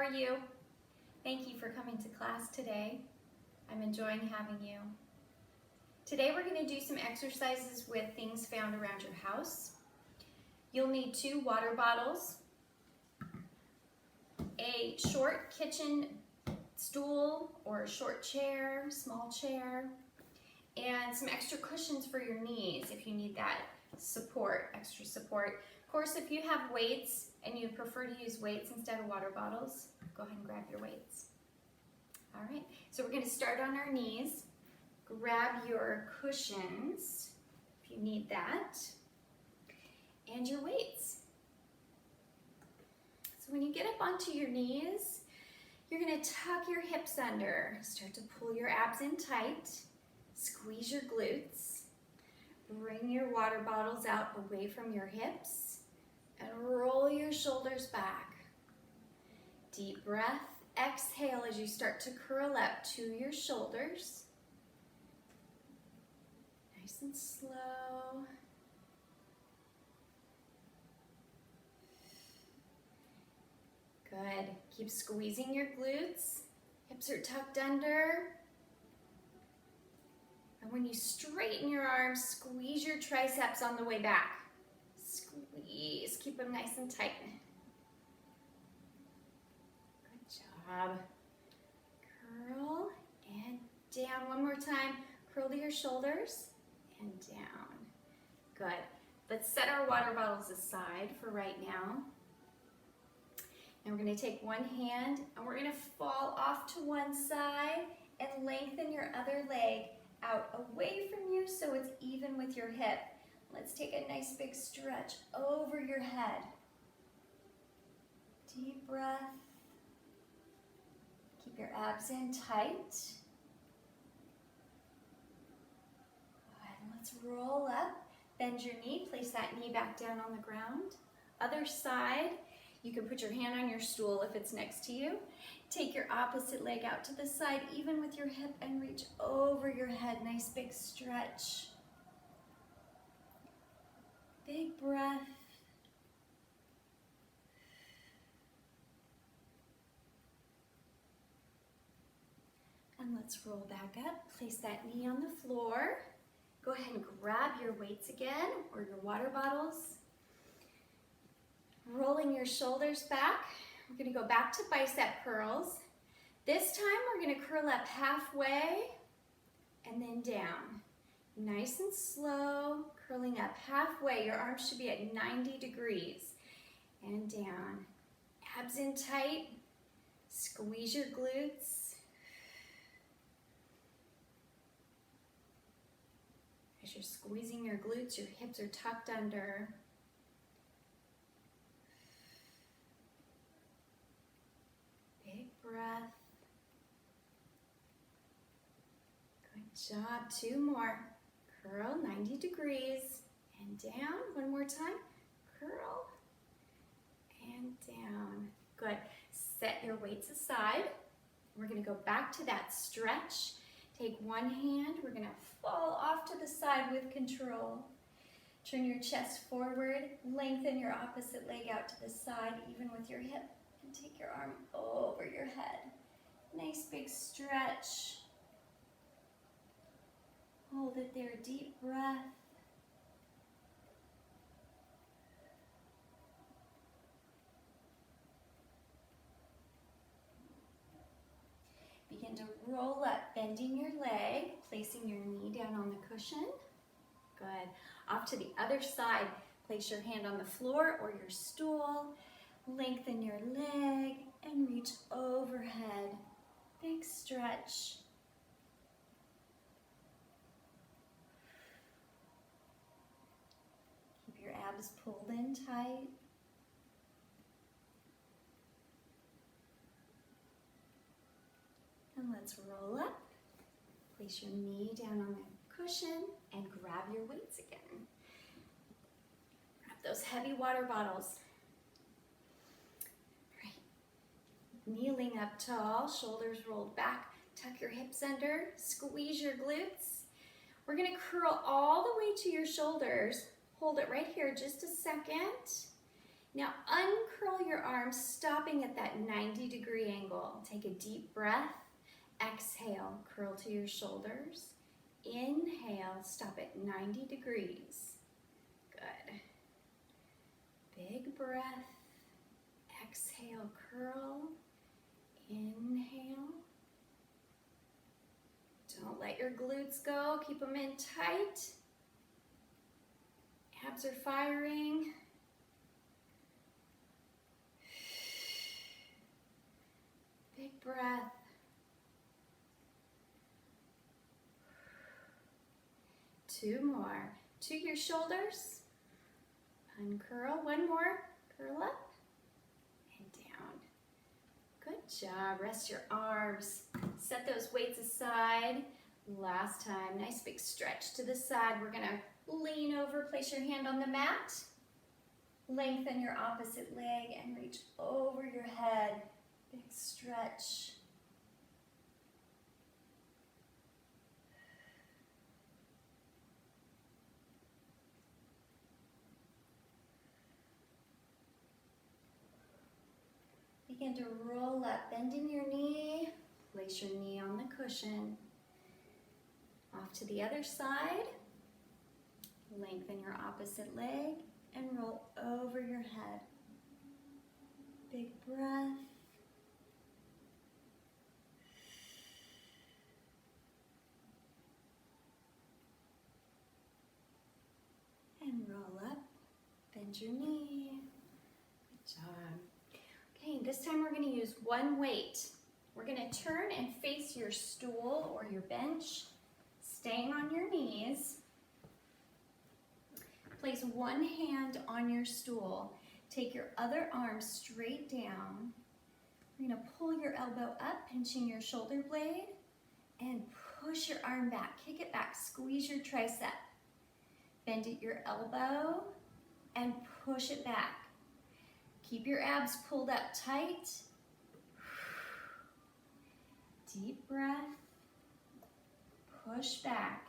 are you? Thank you for coming to class today. I'm enjoying having you. Today we're going to do some exercises with things found around your house. You'll need 2 water bottles, a short kitchen stool or a short chair, small chair, and some extra cushions for your knees if you need that support, extra support. Of course, if you have weights and you prefer to use weights instead of water bottles, go ahead and grab your weights. All right, so we're going to start on our knees. Grab your cushions if you need that, and your weights. So when you get up onto your knees, you're going to tuck your hips under. Start to pull your abs in tight. Squeeze your glutes. Bring your water bottles out away from your hips and roll your shoulders back. Deep breath. Exhale as you start to curl up to your shoulders. Nice and slow. Good. Keep squeezing your glutes. Hips are tucked under. And when you straighten your arms, squeeze your triceps on the way back. Squeeze. Keep them nice and tight. Good job. Curl and down. One more time. Curl to your shoulders and down. Good. Let's set our water bottles aside for right now. And we're going to take one hand and we're going to fall off to one side and lengthen your other leg out away from you so it's even with your hip. Let's take a nice big stretch over your head. Deep breath. Keep your abs in tight. Good. Let's roll up. Bend your knee. Place that knee back down on the ground. Other side. You can put your hand on your stool if it's next to you. Take your opposite leg out to the side, even with your hip, and reach over your head. Nice big stretch. Big breath. And let's roll back up. Place that knee on the floor. Go ahead and grab your weights again, or your water bottles. Rolling your shoulders back. We're going to go back to bicep curls. This time we're going to curl up halfway and then down. Nice and slow, curling up halfway. Your arms should be at 90 degrees. And down. Abs in tight. Squeeze your glutes. As you're squeezing your glutes, your hips are tucked under. Breath. Good job. 2 more. Curl 90 degrees and down. One more time. Curl and down. Good. Set your weights aside. We're going to go back to that stretch. Take one hand. We're going to fall off to the side with control. Turn your chest forward. Lengthen your opposite leg out to the side, even with your hip. And take your arm over your head. Nice big stretch. Hold it there, deep breath. Begin to roll up, bending your leg, placing your knee down on the cushion. Good. Off to the other side, place your hand on the floor or your stool. Lengthen your leg and reach overhead. Big stretch. Keep your abs pulled in tight. And let's roll up. Place your knee down on the cushion and grab your weights again. Grab those heavy water bottles. Kneeling up tall, shoulders rolled back, tuck your hips under, squeeze your glutes. We're going to curl all the way to your shoulders. Hold it right here just a second. Now uncurl your arms, stopping at that 90-degree angle. Take a deep breath. Exhale, curl to your shoulders. Inhale, stop at 90 degrees. Good. Big breath. Exhale, curl. Inhale. Don't let your glutes go. Keep them in tight. Abs are firing. Big breath. Two more. To your shoulders. Uncurl. One more. Curl up and down. Good job. Rest your arms. Set those weights aside. Last time. Nice big stretch to the side. We're going to lean over. Place your hand on the mat. Lengthen your opposite leg and reach over your head. Big stretch. Begin to roll up, bending your knee. Place your knee on the cushion. Off to the other side. Lengthen your opposite leg and roll over your head. Big breath. And roll up, bend your knee. Good job. Okay, this time we're going to use one weight. We're going to turn and face your stool or your bench, staying on your knees. Place one hand on your stool. Take your other arm straight down. You're going to pull your elbow up, pinching your shoulder blade, and push your arm back. Kick it back. Squeeze your tricep. Bend at your elbow and push it back. Keep your abs pulled up tight. Deep breath. Push back.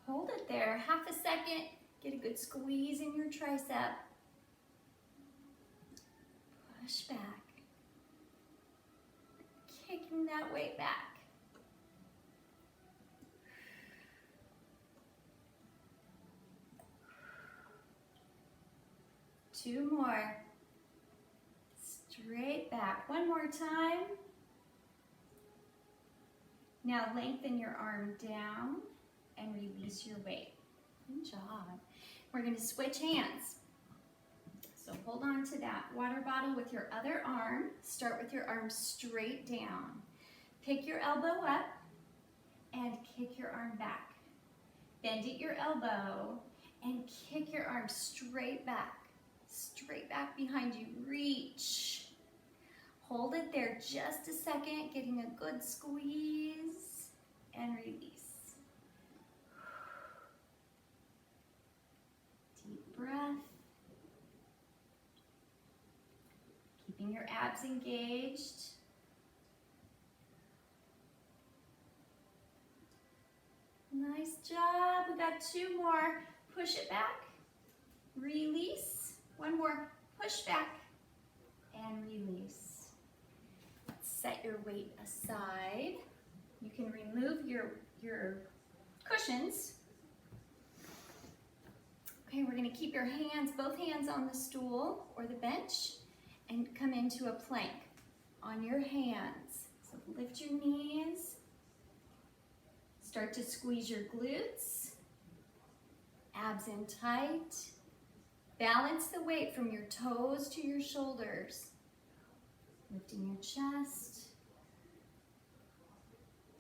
Hold it there. Half a second. Get a good squeeze in your tricep. Push back. Kicking that weight back. Two more. Straight back. One more time. Now lengthen your arm down and release your weight. Good job. We're going to switch hands. So hold on to that water bottle with your other arm. Start with your arm straight down. Pick your elbow up and kick your arm back. Bend at your elbow and kick your arm straight back. Straight back behind you. Reach. Hold it there just a second, getting a good squeeze and release. Deep breath. Keeping your abs engaged. Nice job. We got two more. Push it back. Release. One more. Push back and release. Set your weight aside. You can remove your cushions. Okay, we're going to keep your hands, both hands on the stool or the bench, and come into a plank on your hands. So lift your knees. Start to squeeze your glutes. Abs in tight. Balance the weight from your toes to your shoulders. Lifting your chest.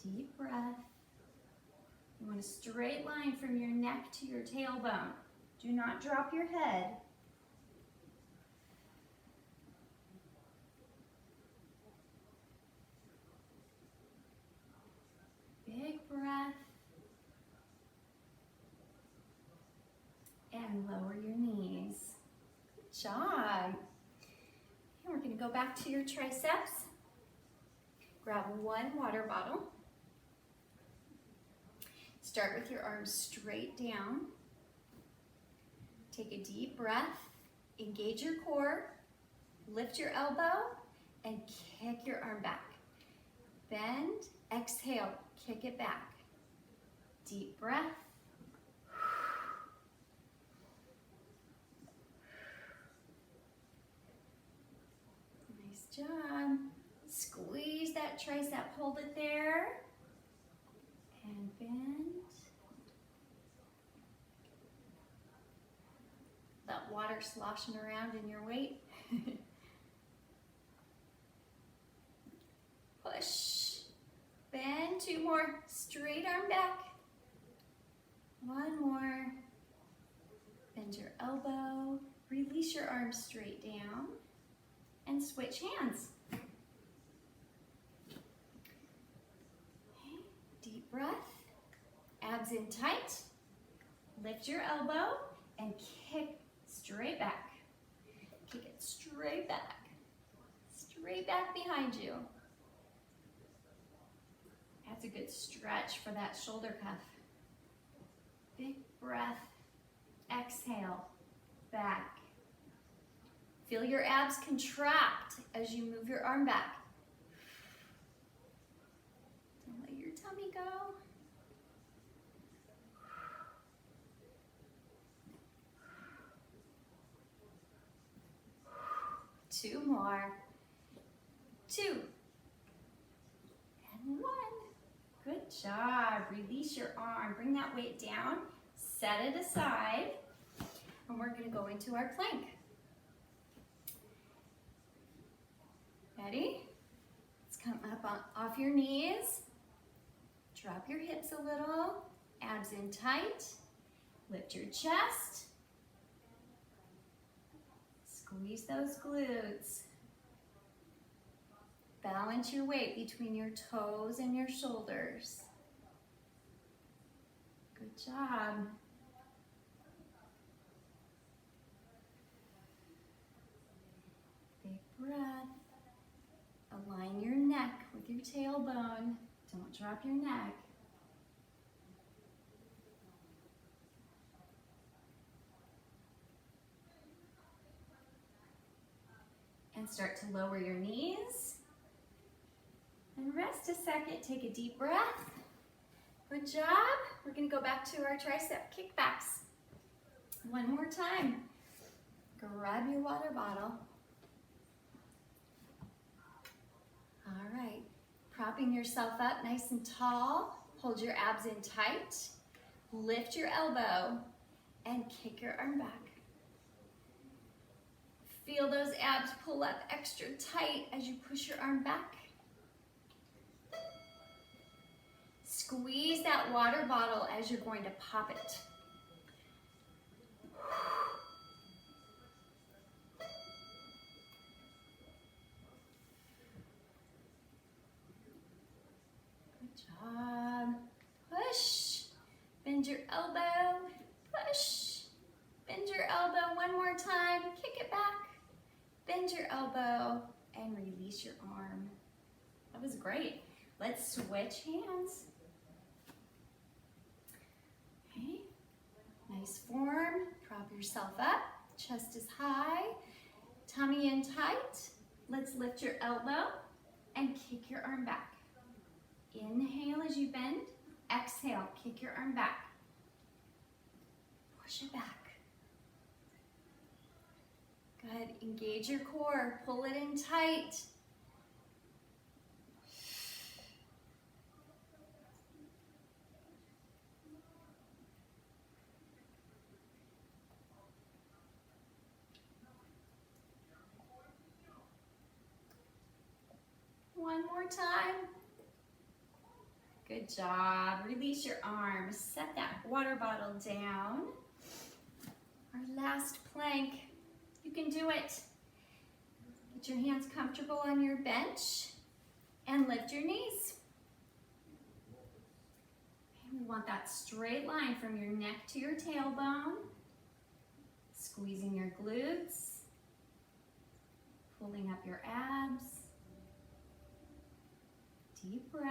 Deep breath. You want a straight line from your neck to your tailbone. Do not drop your head. Big breath. And lower your knees. Good job. We're going to go back to your triceps. Grab one water bottle. Start with your arms straight down. Take a deep breath. engage your core, lift your elbow, and kick your arm back. Bend, exhale, kick it back. Deep breath. Nice job. Squeeze that tricep, hold it there. And bend. That water sloshing around in your weight. Push. Bend, 2 more. Straight arm back. 1 more. Bend your elbow. Release your arm straight down. And switch hands. Okay. Deep breath. Abs in tight. Lift your elbow and kick straight back. Kick it straight back. Straight back behind you. That's a good stretch for that shoulder cuff. Big breath. Exhale. Back. Feel your abs contract as you move your arm back. Don't let your tummy go. Two more. 2. And 1. Good job. Release your arm. Bring that weight down. Set it aside. And we're going to go into our plank. Ready? Let's come up off your knees. Drop your hips a little. Abs in tight. Lift your chest. Squeeze those glutes. Balance your weight between your toes and your shoulders. Good job. Big breath. Align your neck with your tailbone. Don't drop your neck. And start to lower your knees. And rest a second. Take a deep breath. Good job. We're going to go back to our tricep kickbacks. One more time. Grab your water bottle. All right. Propping yourself up nice and tall. Hold your abs in tight. Lift your elbow and kick your arm back. Feel those abs pull up extra tight as you push your arm back. Squeeze that water bottle as you're going to pop it. Good job. Push. Bend your elbow. Push. Bend your elbow one more time. Kick it back. Bend your elbow and release your arm. That was great. Let's switch hands. Okay. Nice form. Prop yourself up. Chest is high. Tummy in tight. Let's lift your elbow and kick your arm back. Inhale as you bend. Exhale. Kick your arm back. Push it back. Good. Engage your core. Pull it in tight. One more time. Good job. Release your arms. Set that water bottle down. Our last plank. You can do it. Get your hands comfortable on your bench and lift your knees. And we want that straight line from your neck to your tailbone. Squeezing your glutes. Pulling up your abs. Deep breath.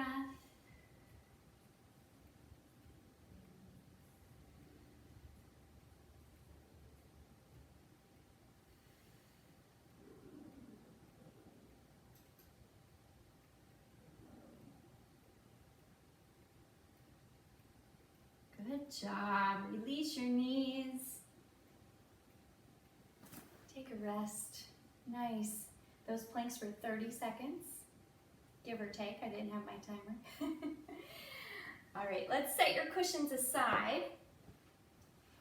job. Release your knees. Take a rest. Nice. Those planks for 30 seconds, give or take. I didn't have my timer. All right, let's set your cushions aside.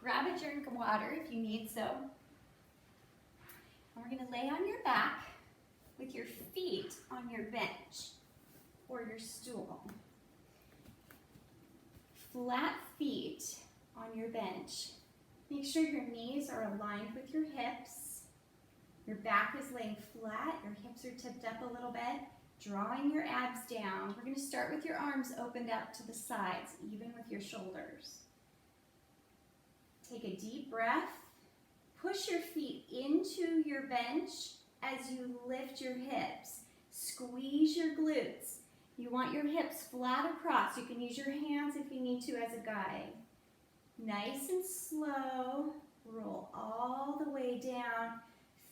Grab a drink of water if you need so. And we're gonna lay on your back with your feet on your bench or your stool. Flat feet on your bench. Make sure your knees are aligned with your hips. Your back is laying flat, your hips are tipped up a little bit, drawing your abs down. We're gonna start with your arms opened up to the sides, even with your shoulders. Take a deep breath. Push your feet into your bench as you lift your hips. Squeeze your glutes. You want your hips flat across. You can use your hands if you need to as a guide. Nice and slow. Roll all the way down.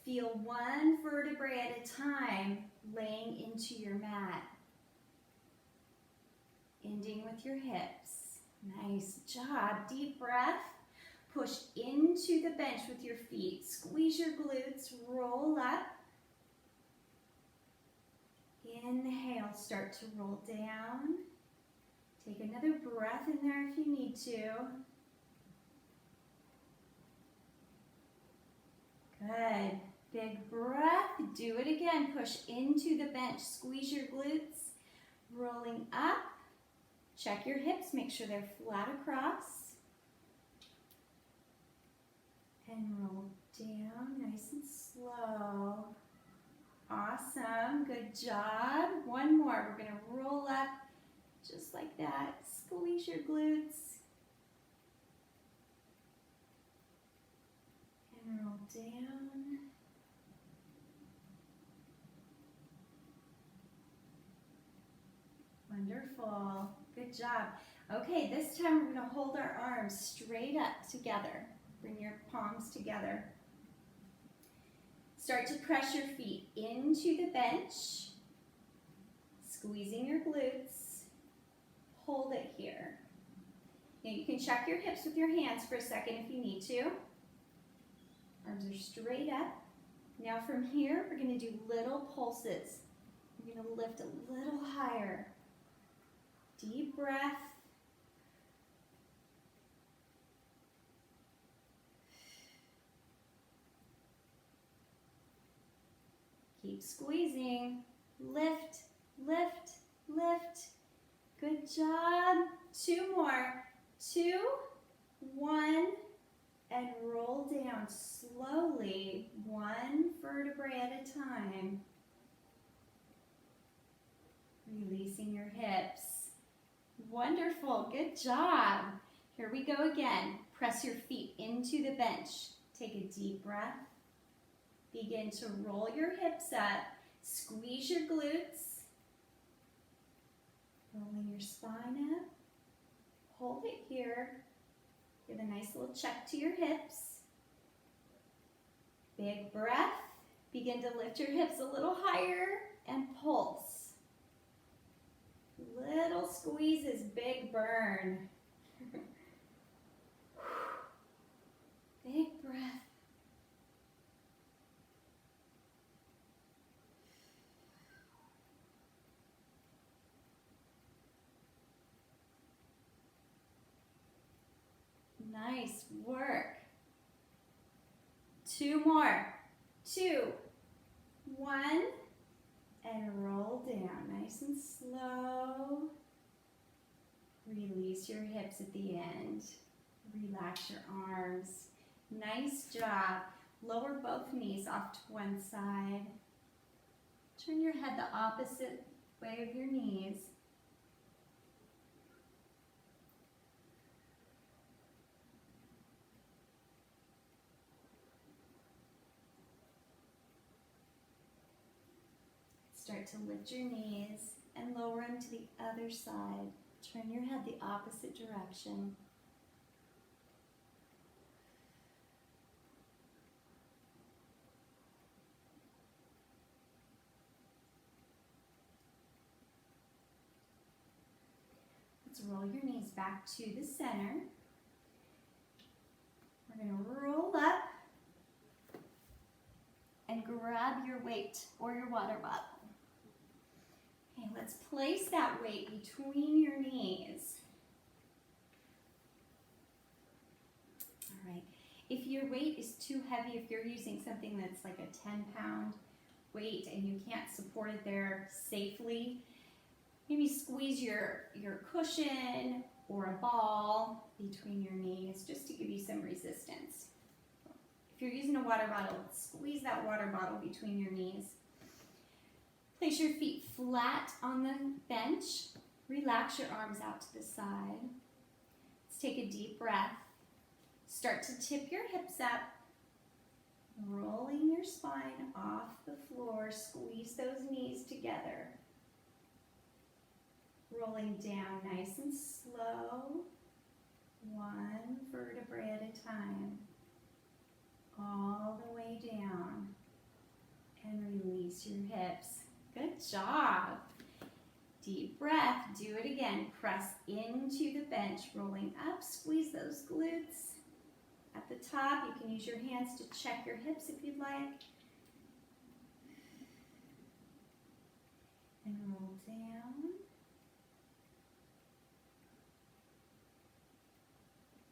Feel one vertebrae at a time laying into your mat. Ending with your hips. Nice job. Deep breath. Push into the bench with your feet. Squeeze your glutes. Roll up. Inhale, start to roll down. Take another breath in there if you need to. Good. Big breath. Do it again. Push into the bench. Squeeze your glutes. Rolling up. Check your hips. Make sure they're flat across. And roll down nice and slow. Awesome, good job. One more, we're gonna roll up just like that. Squeeze your glutes. And roll down. Wonderful, good job. Okay, this time we're gonna hold our arms straight up together. Bring your palms together. Start to press your feet into the bench, squeezing your glutes. Hold it here. Now you can check your hips with your hands for a second if you need to. Arms are straight up. Now from here, we're going to do little pulses. We're going to lift a little higher. Deep breath. Keep squeezing. Lift, lift, lift. Good job. Two more. 2, 1, and roll down slowly, one vertebrae at a time. Releasing your hips. Wonderful. Good job. Here we go again. Press your feet into the bench. Take a deep breath. Begin to roll your hips up. Squeeze your glutes. Rolling your spine up. Hold it here. Give a nice little check to your hips. Big breath. Begin to lift your hips a little higher and pulse. Little squeezes, big burn. Big breath. Nice work. 2 more. 2, 1, and roll down nice and slow. Release your hips at the end. Relax your arms. Nice job. Lower both knees off to one side. Turn your head the opposite way of your knees. Start to lift your knees and lower them to the other side. Turn your head the opposite direction. Let's roll your knees back to the center. We're going to roll up and grab your weight or your water bottle. Okay, let's place that weight between your knees. All right. If your weight is too heavy, if you're using something that's like a 10-pound weight and you can't support it there safely, maybe squeeze your cushion or a ball between your knees just to give you some resistance. If you're using a water bottle, squeeze that water bottle between your knees. Place your feet flat on the bench. Relax your arms out to the side. Let's take a deep breath. Start to tip your hips up, rolling your spine off the floor. Squeeze those knees together. Rolling down nice and slow, one vertebrae at a time, all the way down, and release your hips. Good job. Deep breath, do it again. Press into the bench, rolling up, squeeze those glutes. At the top, you can use your hands to check your hips if you'd like. And roll down.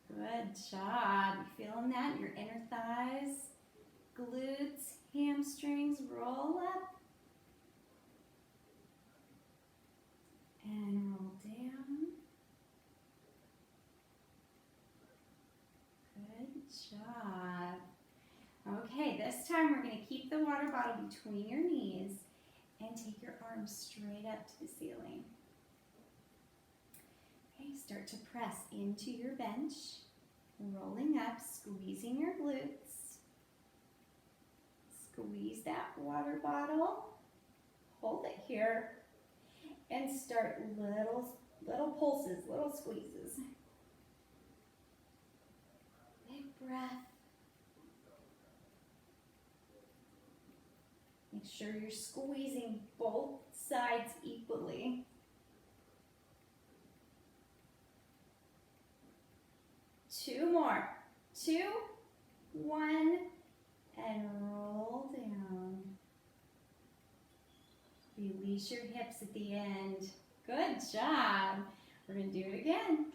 Good job. You feeling that in your inner thighs, glutes, hamstrings? Roll up and roll down. Good job. Okay, this time we're going to keep the water bottle between your knees and take your arms straight up to the ceiling. Okay, start to press into your bench. Rolling up, squeezing your glutes. Squeeze that water bottle. Hold it here. And start little pulses, little squeezes. Big breath. Make sure you're squeezing both sides equally. 2 more. 2, 1, and roll down. Release your hips at the end. Good job. We're going to do it again.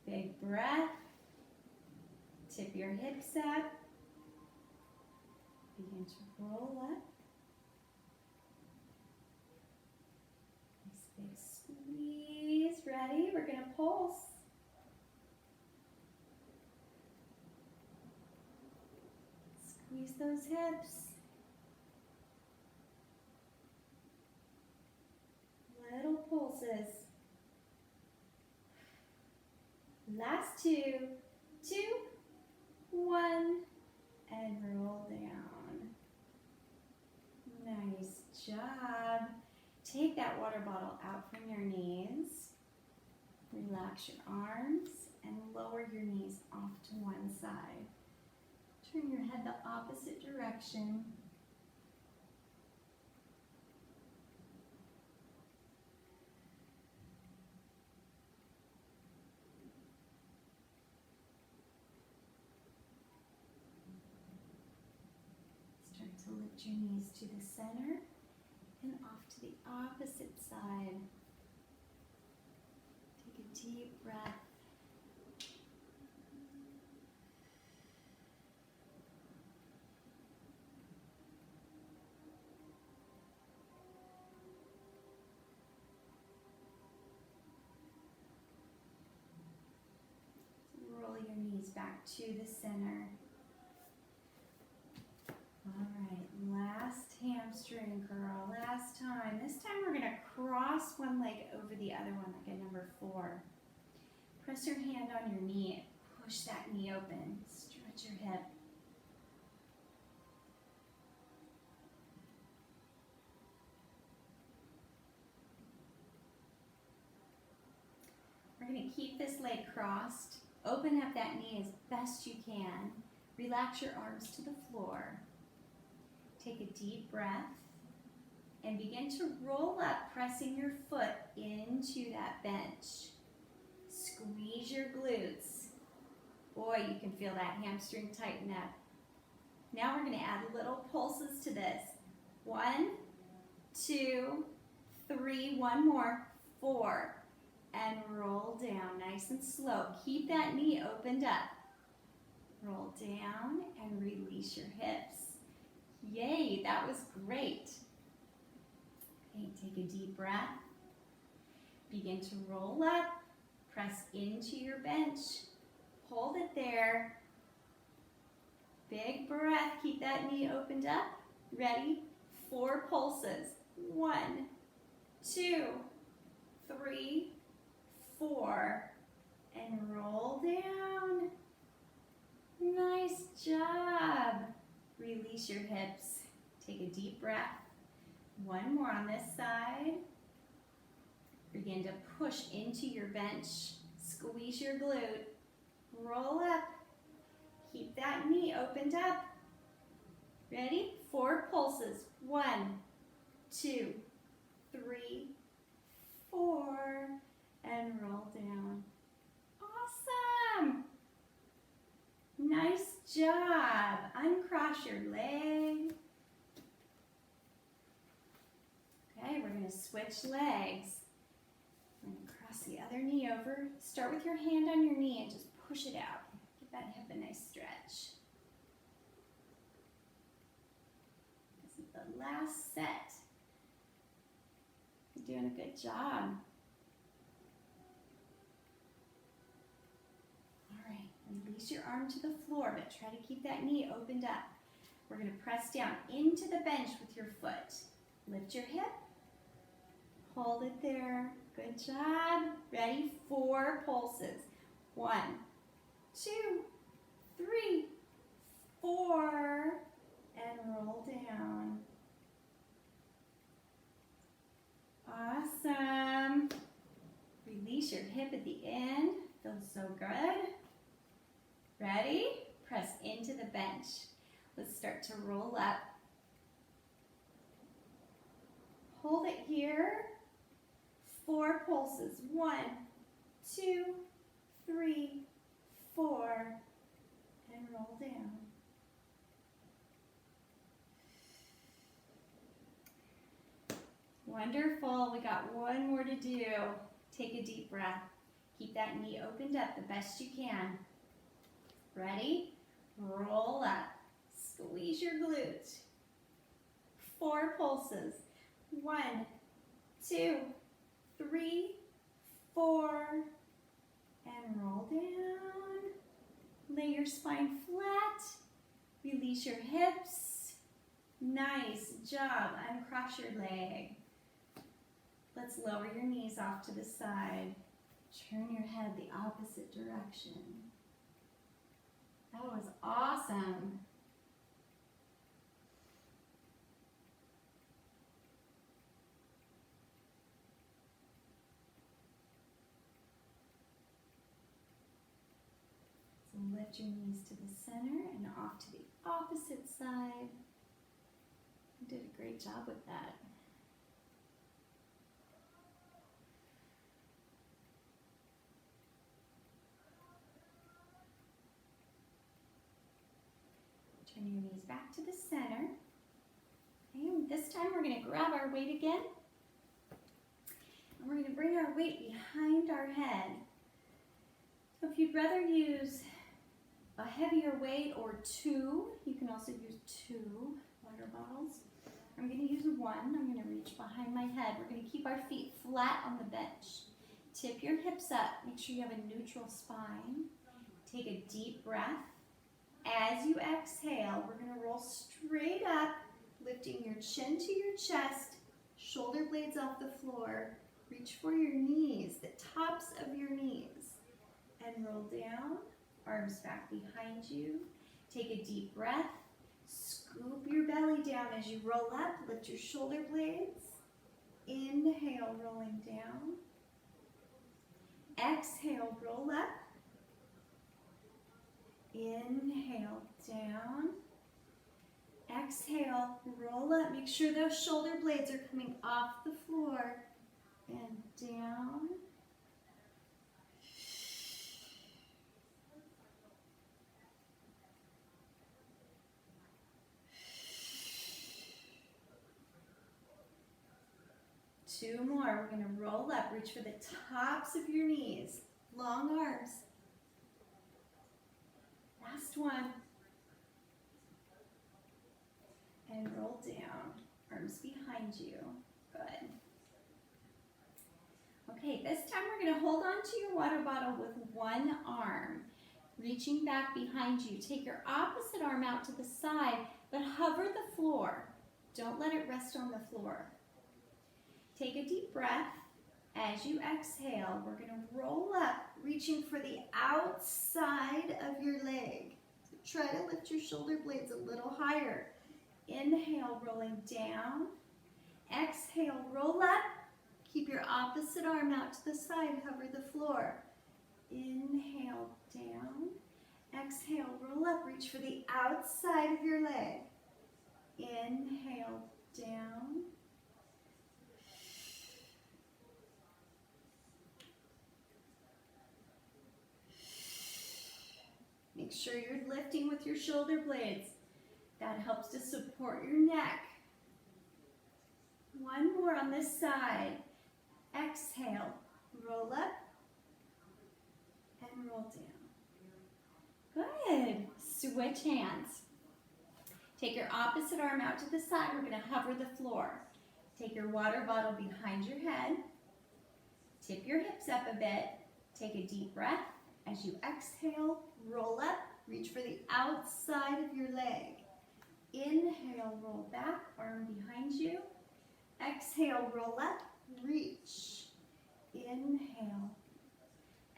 Big breath. Tip your hips up. Begin to roll up. Nice big squeeze. Ready? We're going to pulse. Squeeze those hips. Little pulses. Last 2, 2, 1, and roll down. Nice job. Take that water bottle out from your knees. Relax your arms and lower your knees off to one side. Turn your head the opposite direction. Start to lift your knees to the center and off to the opposite side. Take a deep breath. Roll your knees back to the center. All right, last hamstring curl, last time. This time we're going to cross one leg over the other one like a number 4. Press your hand on your knee, push that knee open, stretch your hip. We're going to keep this leg crossed. Open up that knee as best you can. Relax your arms to the floor. Take a deep breath and begin to roll up, pressing your foot into that bench. Squeeze your glutes Boy, you can feel that hamstring tighten up. Now we're going to add little pulses to this. 1, 2, 3, one more, 4, and roll down nice and slow. Keep that knee opened up. Roll down and release your hips. Yay, that was great. Okay, take a deep breath. Begin to roll up. Press into your bench. Hold it there. Big breath. Keep that knee opened up. Ready? 4 pulses. 1, 2, 3, 4. And roll down. Nice job. Release your hips. Take a deep breath. 1 more on this side. Begin to push into your bench. Squeeze your glute. Roll up. Keep that knee opened up. Ready? 4 pulses. 1, 2, 3, 4. And roll down. Awesome. Nice job. Uncross your leg. Okay, we're going to switch legs. I'm going to cross the other knee over. Start with your hand on your knee and just push it out. Give that hip a nice stretch. This is the last set. You're doing a good job. All right, release your arm to the floor, but try to keep that knee opened up. We're going to press down into the bench with your foot. Lift your hip. Hold it there. Good job. Ready? 4 pulses. 1, 2, 3, 4. And roll down. Awesome. Release your hip at the end. Feels so good. Ready? Press into the bench. Let's start to roll up. Hold it here. 4 pulses. 1, 2, 3, 4. And roll down. Wonderful. We got 1 more to do. Take a deep breath. Keep that knee opened up the best you can. Ready? Roll up. Squeeze your glute. 4 pulses. 1, 2, 3, 4. And roll down. Lay your spine flat. Release your hips. Nice job. Uncross your leg. Let's lower your knees off to the side. Turn your head the opposite direction. That was awesome. So lift your knees to the center and off to the opposite side. You did a great job with that. Turn your knees back to the center. And this time we're going to grab our weight again. And we're going to bring our weight behind our head. So if you'd rather use a heavier weight or 2, you can also use 2 water bottles. I'm going to use 1. I'm going to reach behind my head. We're going to keep our feet flat on the bench. Tip your hips up. Make sure you have a neutral spine. Take a deep breath. As you exhale, we're going to roll straight up, lifting your chin to your chest, shoulder blades off the floor. Reach for your knees, the tops of your knees, and roll down, arms back behind you. Take a deep breath. Scoop your belly down as you roll up. Lift your shoulder blades. Inhale, rolling down. Exhale, roll up. Inhale, down. Exhale, roll up. Make sure those shoulder blades are coming off the floor. And down. 2 more. We're going to roll up. Reach for the tops of your knees. Long arms. Last one. And roll down. Arms behind you. Good. Okay, this time we're going to hold on to your water bottle with one arm. Reaching back behind you. Take your opposite arm out to the side, but hover the floor. Don't let it rest on the floor. Take a deep breath. As you exhale, we're going to roll up, reaching for the outside of your leg. Try to lift your shoulder blades a little higher. Inhale, rolling down. Exhale, roll up. Keep your opposite arm out to the side, hover the floor. Inhale, down. Exhale, roll up, reach for the outside of your leg. Inhale, down. Make sure you're lifting with your shoulder blades. That helps to support your neck. One more on this side. Exhale, roll up and roll down. Good. Switch hands. Take your opposite arm out to the side. We're going to hover the floor. Take your water bottle behind your head. Tip your hips up a bit. Take a deep breath. As you exhale, roll up. Reach for the outside of your leg. Inhale, roll back, arm behind you. Exhale, roll up, reach. Inhale.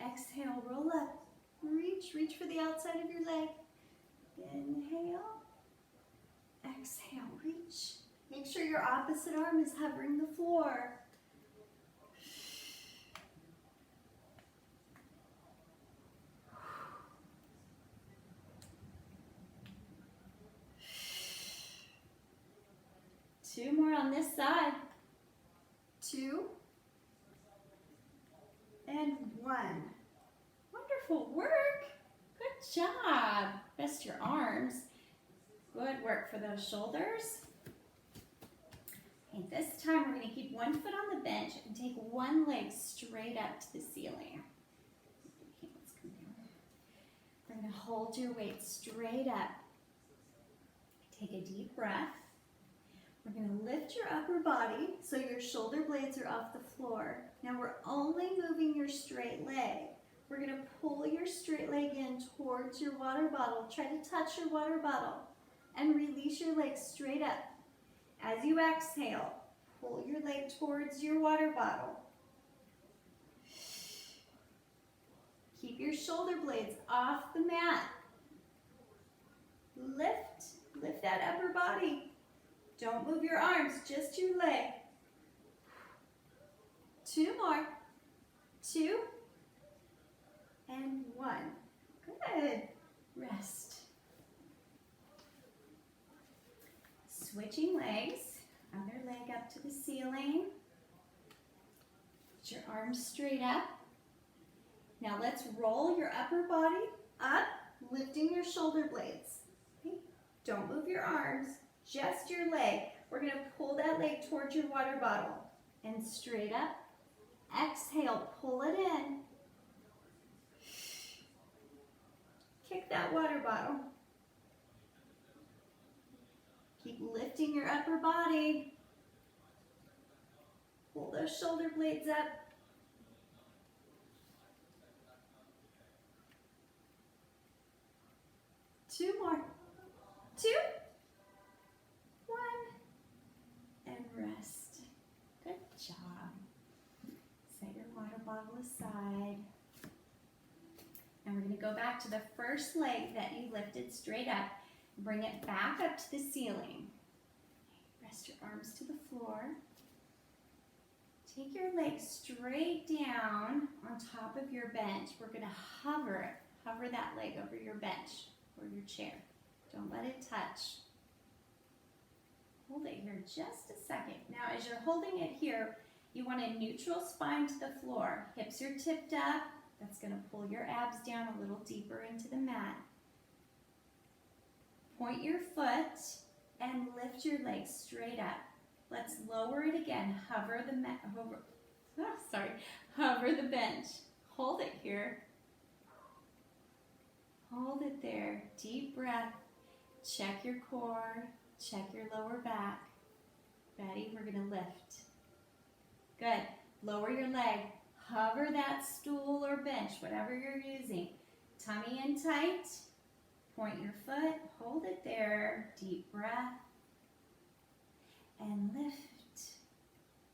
Exhale, roll up, reach. Reach for the outside of your leg. Inhale. Exhale, reach. Make sure your opposite arm is hovering the floor. Two more on this side. 2 and 1. Wonderful work. Good job. Rest your arms. Good work for those shoulders. Okay, this time we're going to keep one foot on the bench and take one leg straight up to the ceiling. Okay, let's come down. We're going to hold your weight straight up. Take a deep breath. We're going to lift your upper body so your shoulder blades are off the floor. Now we're only moving your straight leg. We're going to pull your straight leg in towards your water bottle. Try to touch your water bottle and release your leg straight up. As you exhale, pull your leg towards your water bottle. Keep your shoulder blades off the mat. Lift that upper body. Don't move your arms, just your leg. 2 more. 2 and 1. Good. Rest. Switching legs. Other leg up to the ceiling. Put your arms straight up. Now let's roll your upper body up, lifting your shoulder blades. Okay? Don't move your arms. Just your leg. We're going to pull that leg towards your water bottle and straight up. Exhale, pull it in. Kick that water bottle. Keep lifting your upper body. Pull those shoulder blades up. Two more. 2. 1 and rest. Good job. Set your water bottle aside. And we're going to go back to the first leg that you lifted straight up. Bring it back up to the ceiling. Rest your arms to the floor. Take your leg straight down on top of your bench. We're going to hover it. Hover that leg over your bench or your chair. Don't let it touch. Hold it here just a second. Now, as you're holding it here, you want a neutral spine to the floor. Hips are tipped up. That's going to pull your abs down a little deeper into the mat. Point your foot and lift your legs straight up. Let's lower it again. Hover the bench. Hold it here. Hold it there. Deep breath. Check your core. Check your lower back. Ready? We're going to lift. Good. Lower your leg. Hover that stool or bench, whatever you're using. Tummy in tight. Point your foot. Hold it there. Deep breath. And lift.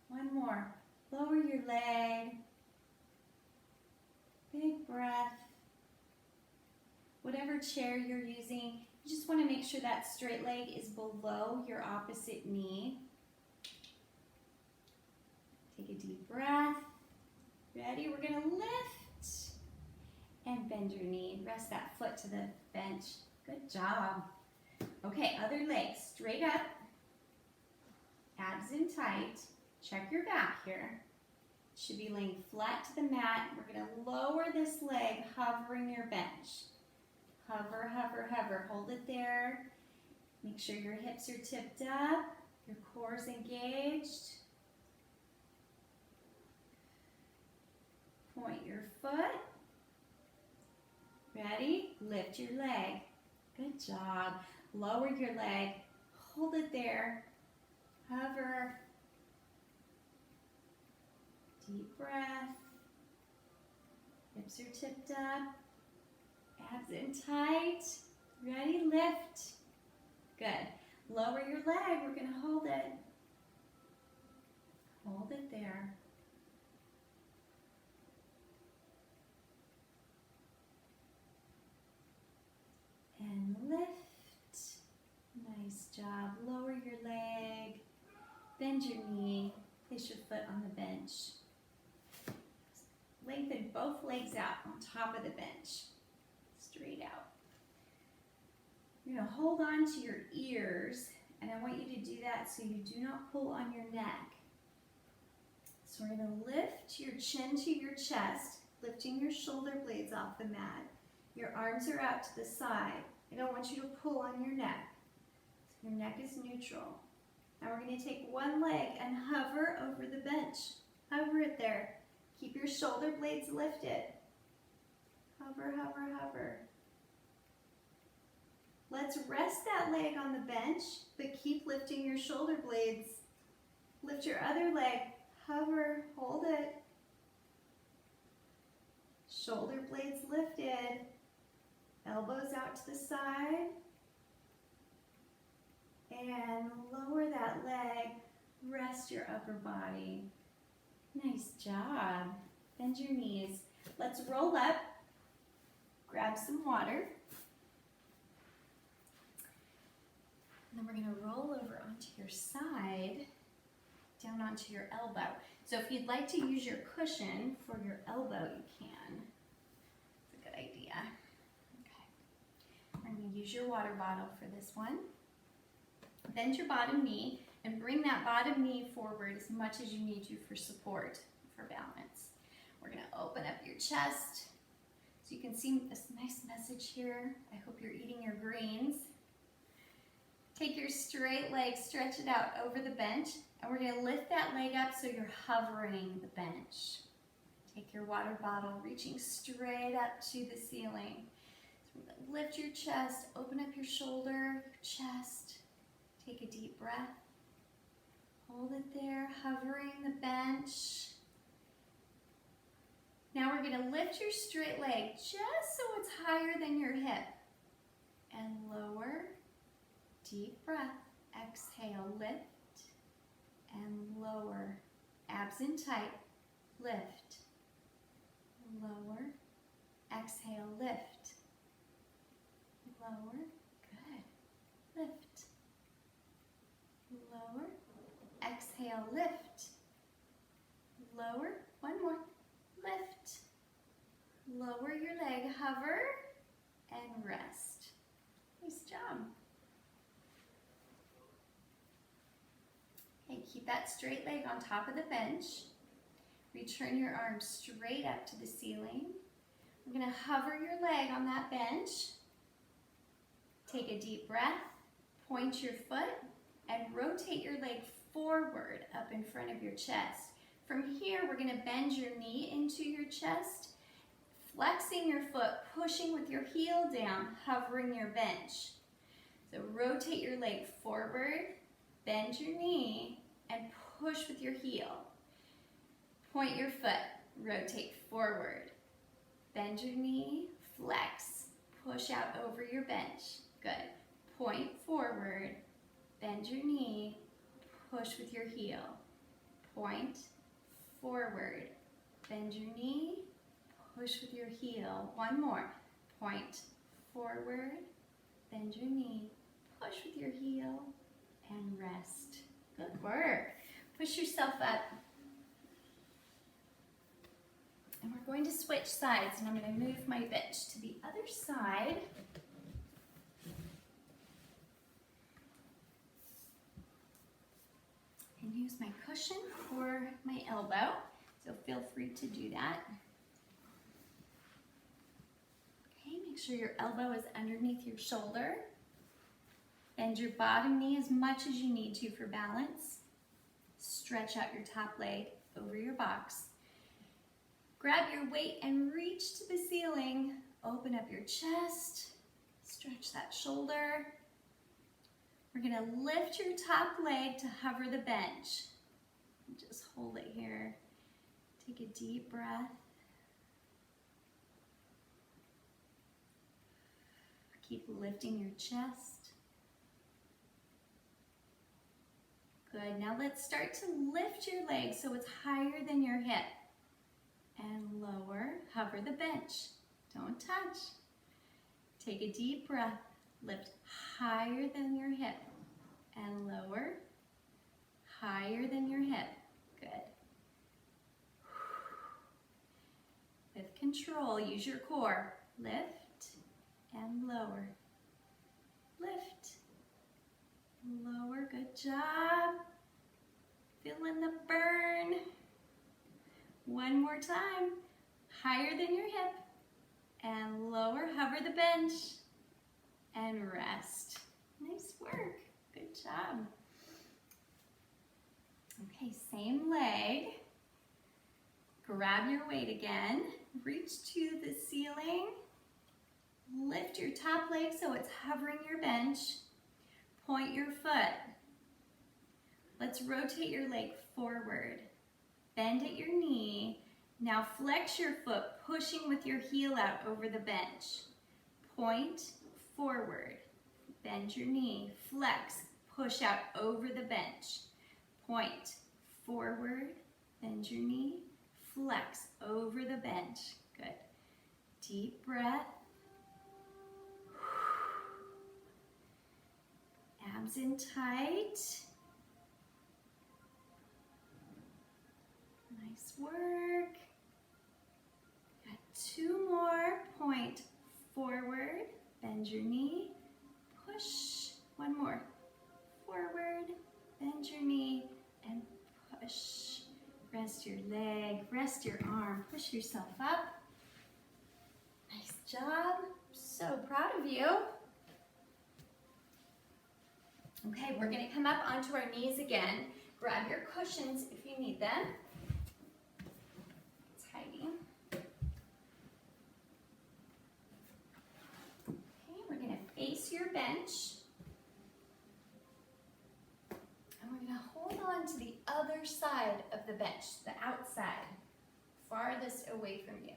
One more. Lower your leg. Big breath. Whatever chair you're using, you just want to make sure that straight leg is below your opposite knee. Take a deep breath. Ready? We're going to lift. And bend your knee. Rest that foot to the bench. Good job. Okay, other leg. Straight up. Abs in tight. Check your back here. Should be laying flat to the mat. We're going to lower this leg, hovering your bench. Hover, hover, hover. Hold it there. Make sure your hips are tipped up. Your core's engaged. Point your foot. Ready? Lift your leg. Good job. Lower your leg. Hold it there. Hover. Deep breath. Hips are tipped up. Abs in tight. Ready? Lift. Good. Lower your leg. We're going to hold it. Hold it there. And lift. Nice job. Lower your leg. Bend your knee. Place your foot on the bench. Lengthen both legs out on top of the bench. Straight out. You're going to hold on to your ears, and I want you to do that so you do not pull on your neck. So we're going to lift your chin to your chest, lifting your shoulder blades off the mat. Your arms are out to the side. I don't want you to pull on your neck. So your neck is neutral. Now we're going to take one leg and hover over the bench. Hover it there. Keep your shoulder blades lifted. Hover, hover, hover. Let's rest that leg on the bench, but keep lifting your shoulder blades. Lift your other leg. Hover, hold it. Shoulder blades lifted. Elbows out to the side. And lower that leg. Rest your upper body. Nice job. Bend your knees. Let's roll up. Grab some water. And then we're going to roll over onto your side, down onto your elbow. So if you'd like to use your cushion for your elbow, you can. It's a good idea. Okay. We're going to use your water bottle for this one. Bend your bottom knee and bring that bottom knee forward as much as you need to for support, for balance. We're going to open up your chest. So you can see this nice message here. I hope you're eating your greens. Take your straight leg, stretch it out over the bench, and we're going to lift that leg up so you're hovering the bench. Take your water bottle, reaching straight up to the ceiling. So we're going to lift your chest, open up your shoulder, your chest. Take a deep breath. Hold it there, hovering the bench. Now we're going to lift your straight leg just so it's higher than your hip. And lower. Deep breath. Exhale, lift. And lower. Abs in tight. Lift. Lower. Exhale, lift. Lower. Good. Lift. Lower. Exhale, lift. Lower. One more. Lift. Lower your leg, hover, and rest. Nice job. Okay, keep that straight leg on top of the bench. Return your arms straight up to the ceiling. We're going to hover your leg on that bench. Take a deep breath, point your foot, and rotate your leg forward up in front of your chest. From here, we're going to bend your knee into your chest, flexing your foot, pushing with your heel down, hovering your bench. So rotate your leg forward, bend your knee, and push with your heel. Point your foot, rotate forward, bend your knee, flex, push out over your bench. Good. Point forward, bend your knee, push with your heel. Point forward, bend your knee, push with your heel. One more. Point forward, bend your knee, push with your heel, and rest. Good work. Push yourself up. And we're going to switch sides, and I'm going to move my bench to the other side. And use my cushion for my elbow, so feel free to do that. Okay, make sure your elbow is underneath your shoulder. Bend your bottom knee as much as you need to for balance. Stretch out your top leg over your box. Grab your weight and reach to the ceiling. Open up your chest. Stretch that shoulder. We're going to lift your top leg to hover the bench. Just hold it here. Take a deep breath. Keep lifting your chest. Good. Now let's start to lift your leg so it's higher than your hip. And lower. Hover the bench. Don't touch. Take a deep breath. Lift higher than your hip. And lower. Higher than your hip. Good. With control, use your core. Lift and lower. Lift. Lower. Good job. Feeling the burn. One more time. Higher than your hip. And lower. Hover the bench. And rest. Nice work. Good job. Okay, same leg. Grab your weight again. Reach to the ceiling. Lift your top leg so it's hovering your bench. Point your foot. Let's rotate your leg forward. Bend at your knee. Now flex your foot, pushing with your heel out over the bench. Point forward. Bend your knee. Flex. Push out over the bench. Point forward. Bend your knee. Flex over the bench. Good. Deep breath. Abs in tight. Nice work. Got two more. Point forward. Bend your knee. Push. One more. Forward. Bend your knee and push. Rest your leg. Rest your arm. Push yourself up. Nice job. So proud of you. Okay, we're going to come up onto our knees again. Grab your cushions if you need them. It's Heidi. Okay, we're going to face your bench. And we're going to hold on to the other side of the bench, the outside, farthest away from you.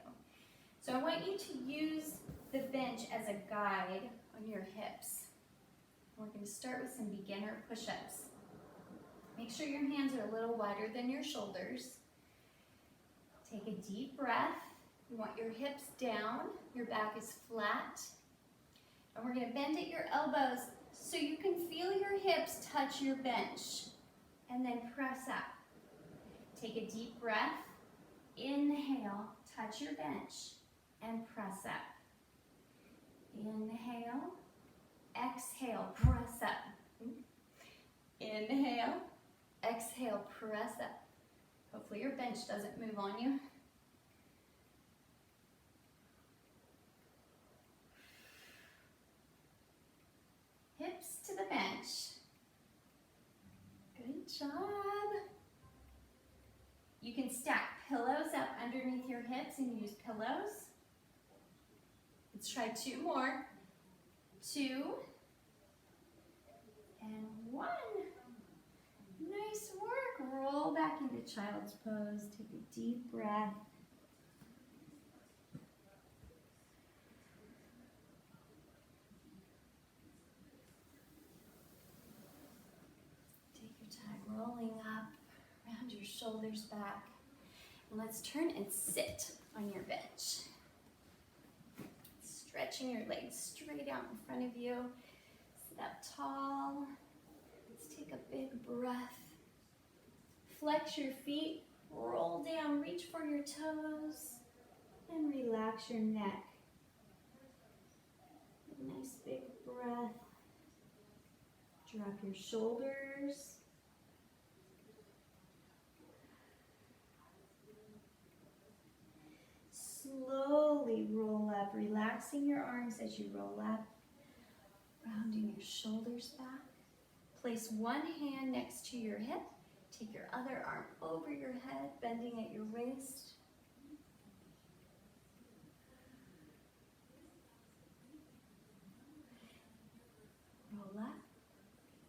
So I want you to use the bench as a guide on your hips. We're going to start with some beginner push-ups. Make sure your hands are a little wider than your shoulders. Take a deep breath. You want your hips down, your back is flat. And we're going to bend at your elbows so you can feel your hips touch your bench. And then press up. Take a deep breath. Inhale, touch your bench, and press up. Inhale. Exhale, press up. Inhale, exhale, press up. Hopefully your bench doesn't move on you. Hips to the bench. Good job. You can stack pillows up underneath your hips and use pillows. Let's try 2 more. 2 and 1. Nice work. Roll back into child's pose. Take a deep breath. Take your time rolling up, round your shoulders back. And let's turn and sit on your bench. Stretching your legs straight out in front of you. Sit up tall. Let's take a big breath. Flex your feet, roll down, reach for your toes, and relax your neck. Nice big breath. Drop your shoulders. Slowly roll up, relaxing your arms as you roll up, rounding your shoulders back. Place one hand next to your hip. Take your other arm over your head, bending at your waist. Roll up.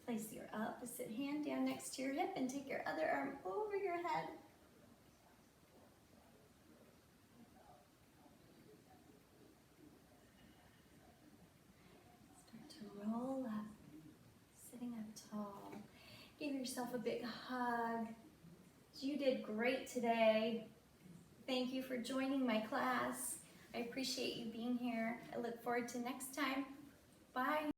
Place your opposite hand down next to your hip and take your other arm over your head. Start to roll up, sitting up tall. Give yourself a big hug. You did great today. Thank you for joining my class. I appreciate you being here. I look forward to next time. Bye.